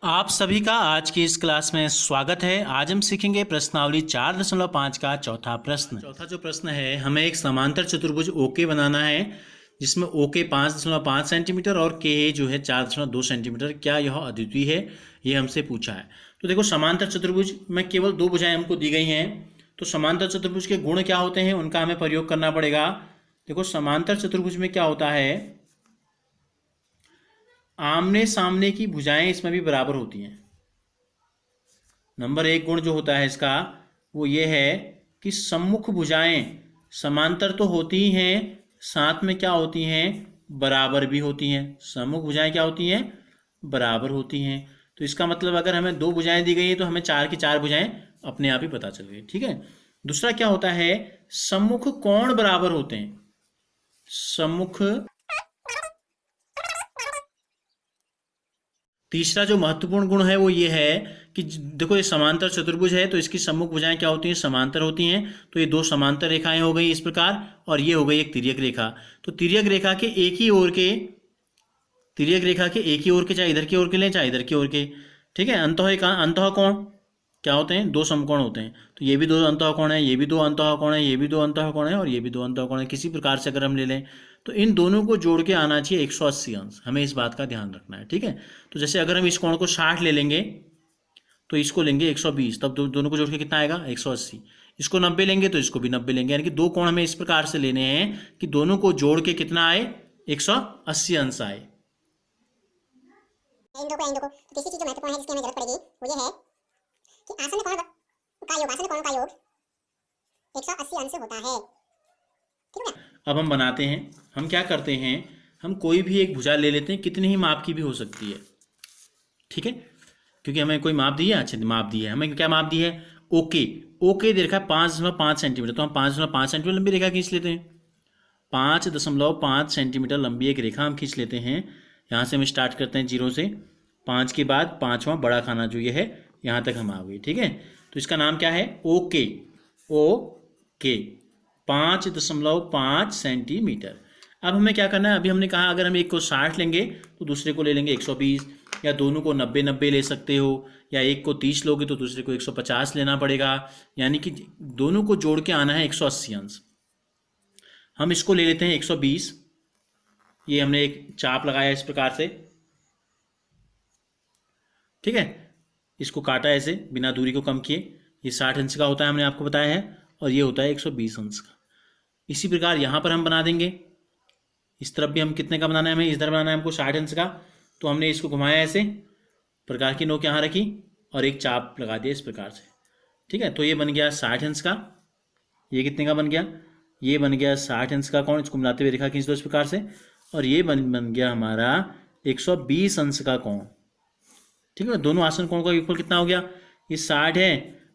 आप सभी का आज की इस क्लास में स्वागत है। आज हम सीखेंगे प्रश्नावली 4.5 का चौथा प्रश्न। चौथा जो प्रश्न है, हमें एक समांतर चतुर्भुज ओके बनाना है जिसमें ओके 5.5 सेंटीमीटर और के जो है 4.2 सेंटीमीटर। क्या यह अद्वितीय है, ये हमसे पूछा है। तो देखो, समांतर चतुर्भुज में केवल दो भुजाएं हमको दी गई हैं। तो समांतर चतुर्भुज के गुण क्या होते हैं, उनका हमें प्रयोग करना पड़ेगा। देखो, समांतर चतुर्भुज में क्या होता है, आमने सामने की भुजाएं इसमें भी बराबर होती हैं। नंबर एक गुण जो होता है इसका वो ये है कि सम्मुख भुजाएं समांतर तो होती ही हैं, साथ में क्या होती हैं, बराबर भी होती हैं। सम्मुख भुजाएं क्या होती हैं, बराबर होती हैं। तो इसका मतलब अगर हमें दो भुजाएं दी गई है तो हमें चार की चार भुजाएं अपने आप ही पता चल गई। ठीक है। दूसरा क्या होता है, सम्मुख कोण बराबर होते हैं। सम्मुख तीसरा जो महत्वपूर्ण गुण है वो ये है कि देखो, ये समांतर चतुर्भुज है तो इसकी सम्मुख भुजाएं क्या होती हैं, समांतर होती हैं। तो ये दो समांतर रेखाएं हो गई इस प्रकार, और ये हो गई एक तिर्यक रेखा। तो तिर्यक रेखा के एक ही ओर के, तिर्यक रेखा के एक ही ओर के, चाहे इधर की ओर के लें चाहे इधर की ओर के। ठीक है। अंतः कोण क्या होते हैं, दो समकोण होते हैं। तो ये भी दो अंतः कोण है, ये भी दो अंतः कोण है, ये भी दो अंतः कोण है और ये भी दो अंतः कोण है। किसी प्रकार से अगर हम ले लें तो इन दोनों को जोड़ के आना चाहिए 180 अंश। हमें इस बात का ध्यान रखना है। ठीक है। तो जैसे अगर हम इस कोण को 60 ले लेंगे तो इसको लेंगे 120, तब दोनों को जोड़ के कितना आएगा, 180। इसको 90 लेंगे तो इसको भी 90 लेंगे। यानी कि दो कोण हमें इस प्रकार से लेने हैं कि दोनों को जोड़ के कितना आए, 180 अंश आए। इन दो को तीसरी चीज जो महत्वपूर्ण है जिसकी हमें जरूरत पड़ेगी वो ये है कि आसन्न कोण का योग, आसन्न कोणों का योग 180 अंश होता है। ठीक है। अब हम बनाते हैं। हम क्या करते हैं, हम कोई भी एक भुजा ले लेते हैं, कितनी ही माप की भी हो सकती है। ठीक है। क्योंकि हमें कोई माप दी है, अच्छे माप दी है। हमें क्या माप दी है, ओके। ओके दे रखा है 5.5 सेंटीमीटर। तो हम 5.5 सेंटीमीटर लंबी रेखा खींच लेते हैं। 5.5 सेंटीमीटर लंबी एक रेखा हम खींच लेते हैं। यहाँ से हम स्टार्ट करते हैं 0 से। 5 के बाद 5वां बड़ा खाना जो ये है, यहाँ तक हम आ गए। ठीक है। तो इसका नाम क्या है, ओके। Okay 5.5 centimetre. अब हमें क्या करना है, अभी हमने कहा अगर हम एक को 60 लेंगे तो दूसरे को ले लेंगे 120, या दोनों को 90-90 ले सकते हो, या एक को 30 लोगे तो दूसरे को 150 लेना पड़ेगा। यानी कि दोनों को जोड़ के आना है 180 अंश। हम इसको ले लेते हैं 120। ये हमने एक चाप लगाया इस प्रकार से। ठीक है। इसको काटा ऐसे बिना दूरी को कम किए। ये 60 अंश का होता है, हमने आपको बताया है, और ये होता है 120 अंश का। इसी प्रकार यहाँ पर हम बना देंगे। इस तरफ भी हम कितने का बनाना है, हमें इधर बनाना है हमको 60 अंश का। तो हमने इसको घुमाया ऐसे, प्रकार की नोक यहाँ रखी और एक चाप लगा दिया इस प्रकार से। ठीक है। तो ये बन गया 60 अंश का। ये कितने का बन गया, ये बन गया 60 अंश का कोण। इसको मिलाते हुए रेखा खींच दो इस प्रकार से, और ये बन गया हमारा 120 अंश का कोण। ठीक है। दोनों आसन कोण का योगफल कितना हो गया, ये 60 है,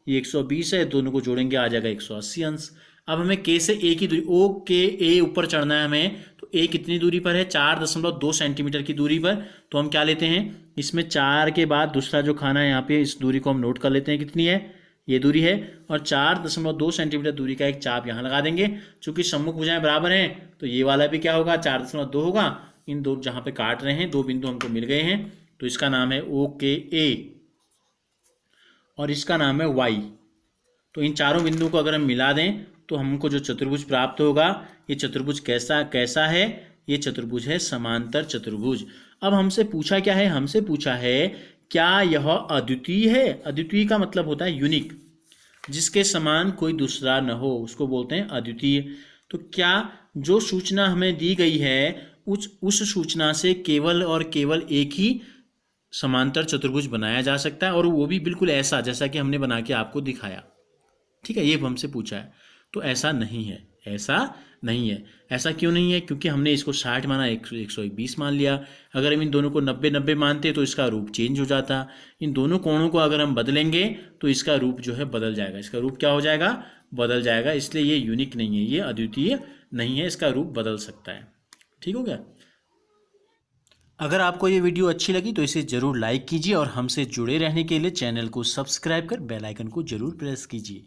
ये 120 है, दोनों को जोड़ेंगे आ जाएगा 180 अंश। अब हमें के से ए की दूरी, ओ के ए ऊपर चढ़ना है हमें। तो ए कितनी दूरी पर है, 4.2 सेंटीमीटर की दूरी पर। तो हम क्या लेते हैं, इसमें 4 के बाद दूसरा जो खाना है यहाँ पे, इस दूरी को हम नोट कर लेते हैं कितनी है, ये दूरी है। और 4.2 सेंटीमीटर दूरी का एक चाप यहाँ लगा देंगे। चूंकि सम्मुख भुजाएं बराबर हैं तो ये वाला भी क्या होगा, 4.2 होगा। इन दो जहाँ पे काट रहे हैं, दो बिंदु हमको मिल गए हैं, तो इसका नाम है ओ के ए और इसका नाम है वाई। तो इन चारों बिंदुओं को अगर हम मिला दें तो हमको जो चतुर्भुज प्राप्त होगा, ये चतुर्भुज कैसा है, ये चतुर्भुज है समांतर चतुर्भुज। अब हमसे पूछा क्या है, हमसे पूछा है क्या यह अद्वितीय है। अद्वितीय का मतलब होता है यूनिक, जिसके समान कोई दूसरा न हो, उसको बोलते हैं अद्वितीय। तो क्या जो सूचना हमें दी गई है उस सूचना से केवल और केवल एक ही समांतर चतुर्भुज बनाया जा सकता है, और वो भी बिल्कुल ऐसा जैसा कि हमने बना के आपको दिखाया। ठीक है। ये हमसे पूछा है। तो ऐसा नहीं है, ऐसा नहीं है। ऐसा क्यों नहीं है, क्योंकि हमने इसको 60 माना, 120 मान लिया। अगर हम इन दोनों को 90-90 मानते तो इसका रूप चेंज हो जाता। इन दोनों कोणों को अगर हम बदलेंगे तो इसका रूप जो है बदल जाएगा। इसका रूप क्या हो जाएगा, बदल जाएगा। इसलिए ये यूनिक नहीं है, ये अद्वितीय नहीं है, इसका रूप बदल सकता है। ठीक हो गया। अगर आपको ये वीडियो अच्छी लगी तो इसे ज़रूर लाइक कीजिए, और हमसे जुड़े रहने के लिए चैनल को सब्सक्राइब कर बेल आइकन को ज़रूर प्रेस कीजिए।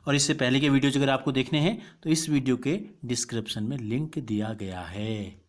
और इससे पहले के वीडियोज अगर आपको देखने हैं तो इस वीडियो के डिस्क्रिप्शन में लिंक दिया गया है।